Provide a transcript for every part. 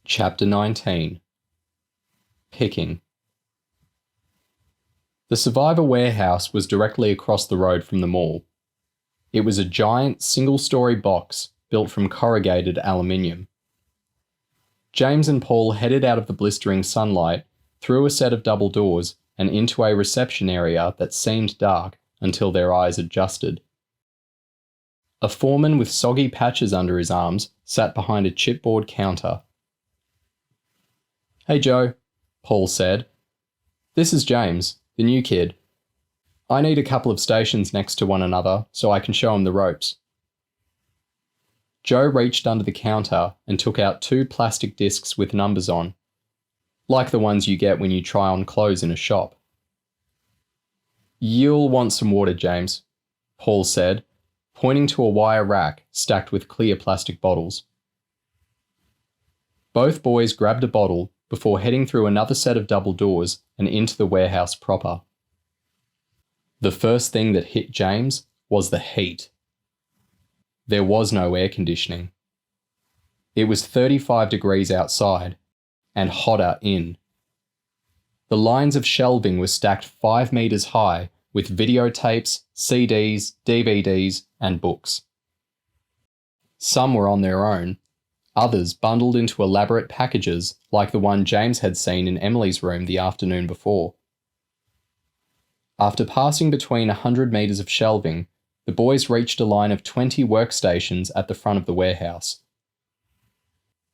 Chapter 19. Picking. The Survivor warehouse was directly across the road from the mall. It was a giant single-story box built from corrugated aluminium. James and Paul headed out of the blistering sunlight, through a set of double doors, and into a reception area that seemed dark until their eyes adjusted. A foreman with soggy patches under his arms sat behind a chipboard counter. "Hey Joe," Paul said. "This is James, the new kid. I need a couple of stations next to one another so I can show him the ropes." Joe reached under the counter and took out 2 plastic discs with numbers on, like the ones you get when you try on clothes in a shop. "You'll want some water, James," Paul said, pointing to a wire rack stacked with clear plastic bottles. Both boys grabbed a bottle before heading through another set of double doors and into the warehouse proper. The first thing that hit James was the heat. There was no air conditioning. It was 35 degrees outside and hotter in. The lines of shelving were stacked 5 meters high with videotapes, CDs, DVDs, and books. Some were on their own, others bundled into elaborate packages like the one James had seen in Emily's room the afternoon before. After passing between 100 meters of shelving, the boys reached a line of 20 workstations at the front of the warehouse.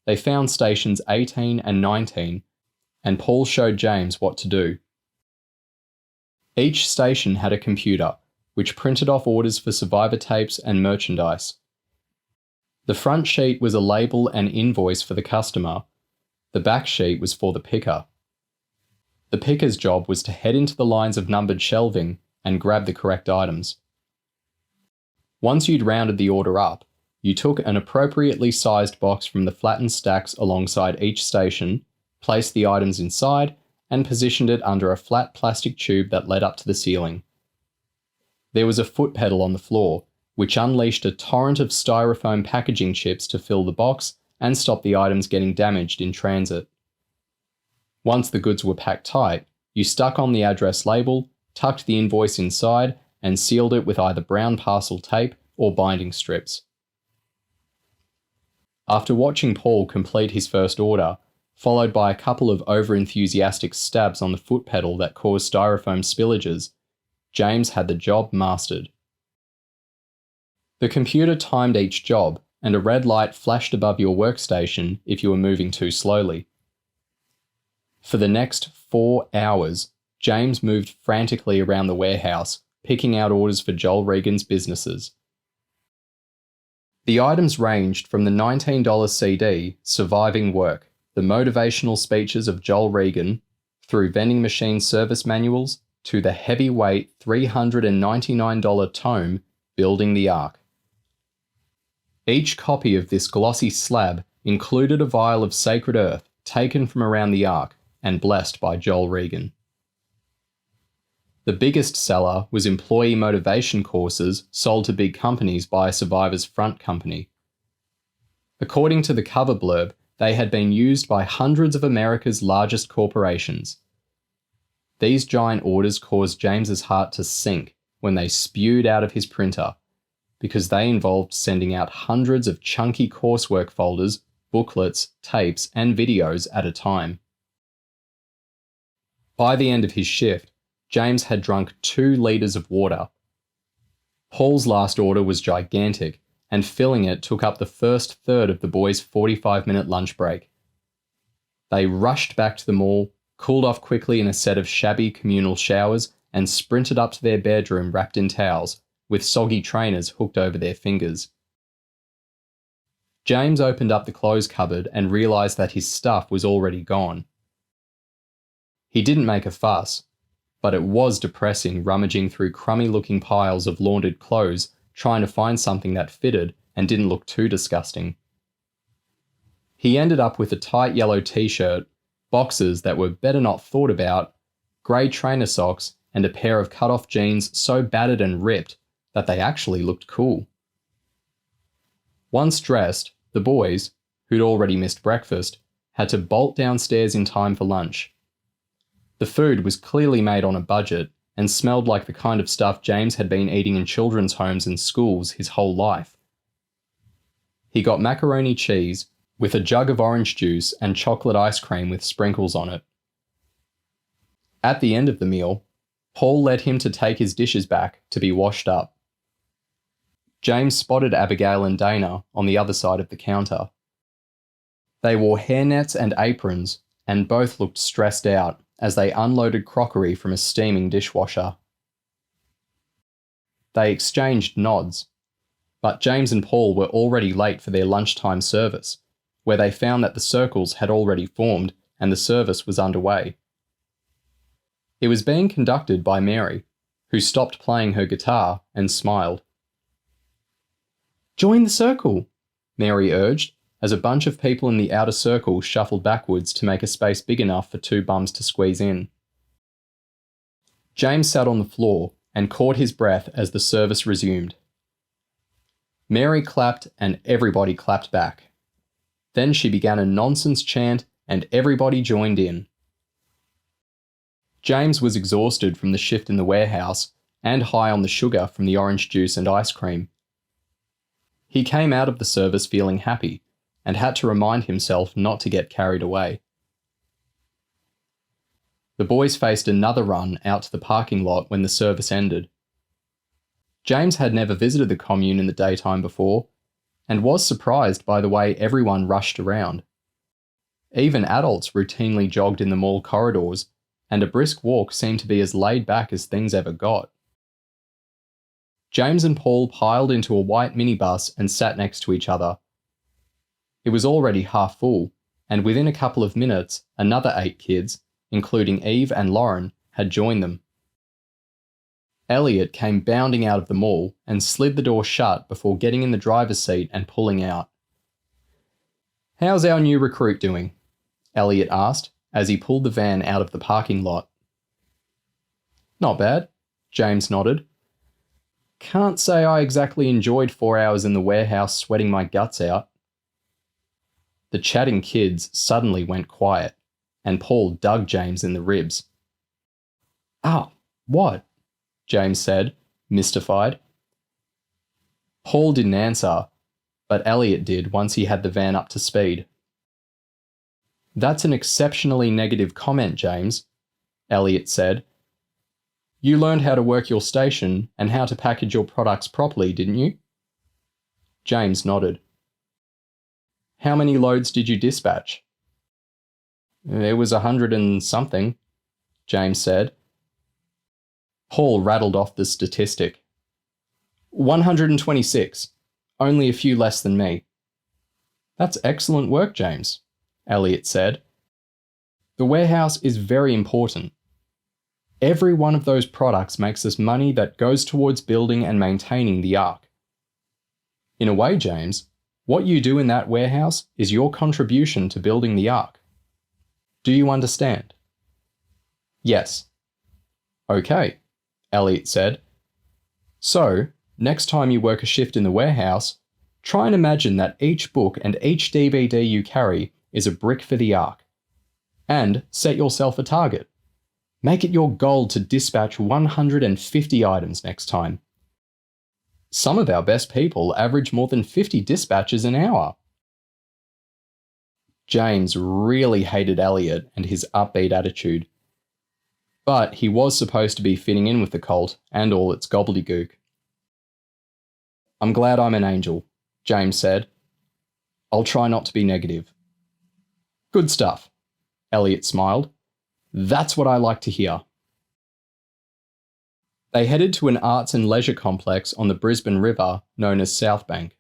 They found stations 18 and 19, and Paul showed James what to do. Each station had a computer, which printed off orders for Survivor tapes and merchandise. The front sheet was a label and invoice for the customer. The back sheet was for the picker. The picker's job was to head into the lines of numbered shelving and grab the correct items. Once you'd rounded the order up, you took an appropriately sized box from the flattened stacks alongside each station, placed the items inside, and positioned it under a flat plastic tube that led up to the ceiling. There was a foot pedal on the floor, which unleashed a torrent of styrofoam packaging chips to fill the box and stop the items getting damaged in transit. Once the goods were packed tight, you stuck on the address label, tucked the invoice inside, and sealed it with either brown parcel tape or binding strips. After watching Paul complete his first order, followed by a couple of over-enthusiastic stabs on the foot pedal that caused styrofoam spillages, James had the job mastered. The computer timed each job, and a red light flashed above your workstation if you were moving too slowly. For the next 4 hours, James moved frantically around the warehouse, picking out orders for Joel Regan's businesses. The items ranged from the $19 CD, Surviving Work, the motivational speeches of Joel Regan, through vending machine service manuals, to the heavyweight $399 tome, Building the Ark. Each copy of this glossy slab included a vial of sacred earth taken from around the Ark and blessed by Joel Regan. The biggest seller was employee motivation courses sold to big companies by Survivor's front company. According to the cover blurb, they had been used by hundreds of America's largest corporations. These giant orders caused James's heart to sink when they spewed out of his printer, because they involved sending out hundreds of chunky coursework folders, booklets, tapes, and videos at a time. By the end of his shift, James had drunk 2 litres of water. Paul's last order was gigantic, and filling it took up the first third of the boys' 45-minute lunch break. They rushed back to the mall, cooled off quickly in a set of shabby communal showers, and sprinted up to their bedroom wrapped in towels, with soggy trainers hooked over their fingers. James opened up the clothes cupboard and realised that his stuff was already gone. He didn't make a fuss, but it was depressing rummaging through crummy-looking piles of laundered clothes trying to find something that fitted and didn't look too disgusting. He ended up with a tight yellow t-shirt, boxers that were better not thought about, grey trainer socks, and a pair of cut-off jeans so battered and ripped that they actually looked cool. Once dressed, the boys, who'd already missed breakfast, had to bolt downstairs in time for lunch. The food was clearly made on a budget and smelled like the kind of stuff James had been eating in children's homes and schools his whole life. He got macaroni cheese with a jug of orange juice and chocolate ice cream with sprinkles on it. At the end of the meal, Paul led him to take his dishes back to be washed up. James spotted Abigail and Dana on the other side of the counter. They wore hairnets and aprons and both looked stressed out as they unloaded crockery from a steaming dishwasher. They exchanged nods, but James and Paul were already late for their lunchtime service, where they found that the circles had already formed and the service was underway. It was being conducted by Mary, who stopped playing her guitar and smiled. "Join the circle," Mary urged, as a bunch of people in the outer circle shuffled backwards to make a space big enough for two bums to squeeze in. James sat on the floor and caught his breath as the service resumed. Mary clapped and everybody clapped back. Then she began a nonsense chant and everybody joined in. James was exhausted from the shift in the warehouse and high on the sugar from the orange juice and ice cream. He came out of the service feeling happy and had to remind himself not to get carried away. The boys faced another run out to the parking lot when the service ended. James had never visited the commune in the daytime before and was surprised by the way everyone rushed around. Even adults routinely jogged in the mall corridors, and a brisk walk seemed to be as laid back as things ever got. James and Paul piled into a white minibus and sat next to each other. It was already half full, and within a couple of minutes, another 8 kids, including Eve and Lauren, had joined them. Elliot came bounding out of the mall and slid the door shut before getting in the driver's seat and pulling out. "How's our new recruit doing?" Elliot asked as he pulled the van out of the parking lot. "Not bad," James nodded. "Can't say I exactly enjoyed 4 hours in the warehouse sweating my guts out." The chatting kids suddenly went quiet, and Paul dug James in the ribs. "Ah, what?" James said, mystified. Paul didn't answer, but Elliot did once he had the van up to speed. "That's an exceptionally negative comment, James," Elliot said. "You learned how to work your station and how to package your products properly, didn't you?" James nodded. "How many loads did you dispatch?" "It was 100 and something," James said. Paul rattled off the statistic. 126, only a few less than me." "That's excellent work, James," Elliot said. "The warehouse is very important. Every one of those products makes us money that goes towards building and maintaining the Ark. In a way, James, what you do in that warehouse is your contribution to building the Ark. Do you understand?" "Yes." "Okay," Elliot said. "So, next time you work a shift in the warehouse, try and imagine that each book and each DVD you carry is a brick for the Ark. And set yourself a target. Make it your goal to dispatch 150 items next time. Some of our best people average more than 50 dispatches an hour." James really hated Elliot and his upbeat attitude. But he was supposed to be fitting in with the cult and all its gobbledygook. "I'm glad I'm an angel," James said. "I'll try not to be negative." "Good stuff," Elliot smiled. "That's what I like to hear." They headed to an arts and leisure complex on the Brisbane River known as South Bank.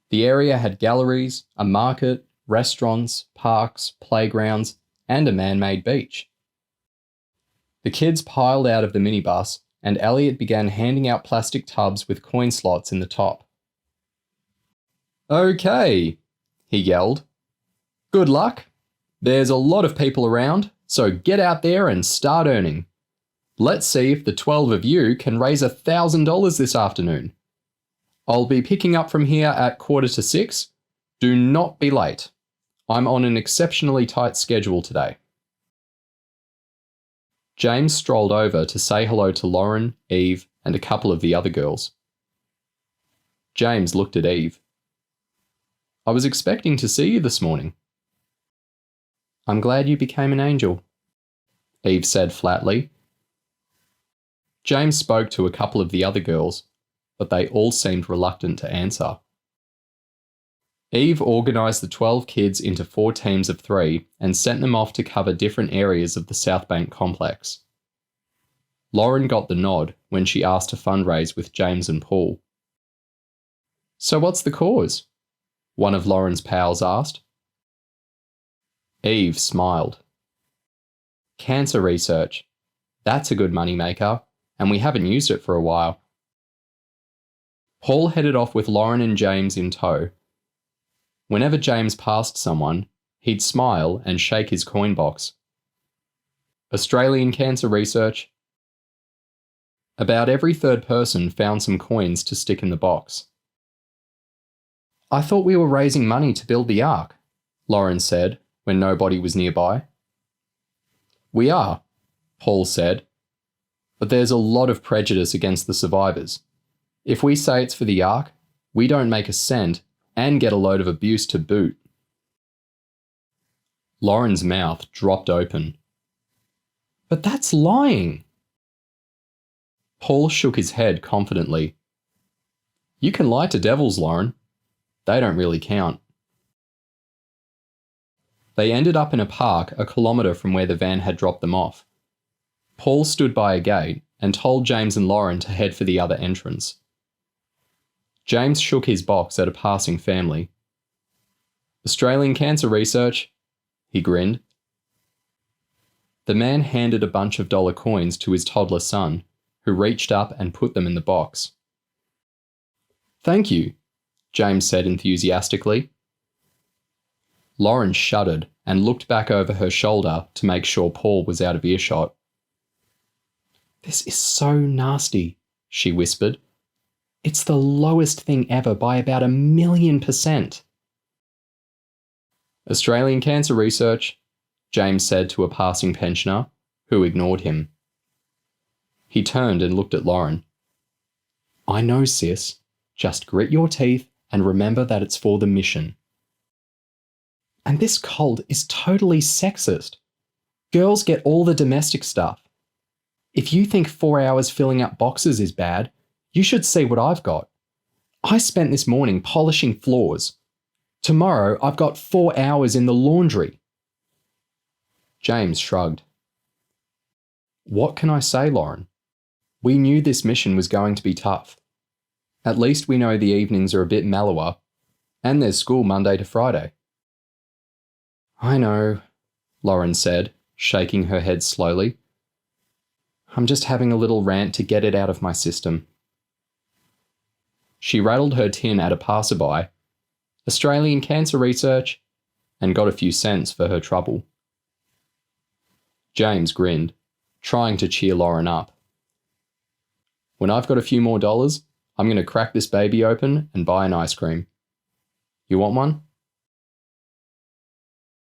The area had galleries, a market, restaurants, parks, playgrounds, and a man-made beach. The kids piled out of the minibus, and Elliot began handing out plastic tubs with coin slots in the top. "Okay," he yelled. "Good luck. There's a lot of people around, so get out there and start earning. Let's see if the 12 of you can raise $1,000 this afternoon. I'll be picking up from here at 5:45. Do not be late. I'm on an exceptionally tight schedule today. James strolled over to say hello to Lauren, Eve, and a couple of the other girls. James looked at Eve. I was expecting to see you this morning. I'm glad you became an angel, Eve said flatly. James spoke to a couple of the other girls, but they all seemed reluctant to answer. Eve organised the 12 kids into 4 teams of 3 and sent them off to cover different areas of the South Bank complex. Lauren got the nod when she asked to fundraise with James and Paul. So what's the cause? One of Lauren's pals asked. Eve smiled. Cancer research. That's a good moneymaker, and we haven't used it for a while. Paul headed off with Lauren and James in tow. Whenever James passed someone, he'd smile and shake his coin box. Australian cancer research. About every third person found some coins to stick in the box. I thought we were raising money to build the Ark, Lauren said when nobody was nearby. We are, Paul said, but there's a lot of prejudice against the survivors. If we say it's for the Ark, we don't make a cent and get a load of abuse to boot. Lauren's mouth dropped open. But that's lying. Paul shook his head confidently. You can lie to devils, Lauren. They don't really count. They ended up in a park a kilometre from where the van had dropped them off. Paul stood by a gate and told James and Lauren to head for the other entrance. James shook his box at a passing family. Australian cancer research, he grinned. The man handed a bunch of dollar coins to his toddler son, who reached up and put them in the box. Thank you, James said enthusiastically. Lauren shuddered and looked back over her shoulder to make sure Paul was out of earshot. This is so nasty, she whispered. It's the lowest thing ever by about 1,000,000%. Australian cancer research, James said to a passing pensioner, who ignored him. He turned and looked at Lauren. I know, sis. Just grit your teeth and remember that it's for the mission. And this cult is totally sexist. Girls get all the domestic stuff. If you think 4 hours filling up boxes is bad, you should see what I've got. I spent this morning polishing floors. Tomorrow I've got 4 hours in the laundry. James shrugged. What can I say, Lauren? We knew this mission was going to be tough. At least we know the evenings are a bit mellower, and there's school Monday to Friday. I know, Lauren said, shaking her head slowly. I'm just having a little rant to get it out of my system. She rattled her tin at a passerby, Australian cancer research, and got a few cents for her trouble. James grinned, trying to cheer Lauren up. When I've got a few more dollars, I'm going to crack this baby open and buy an ice cream. You want one?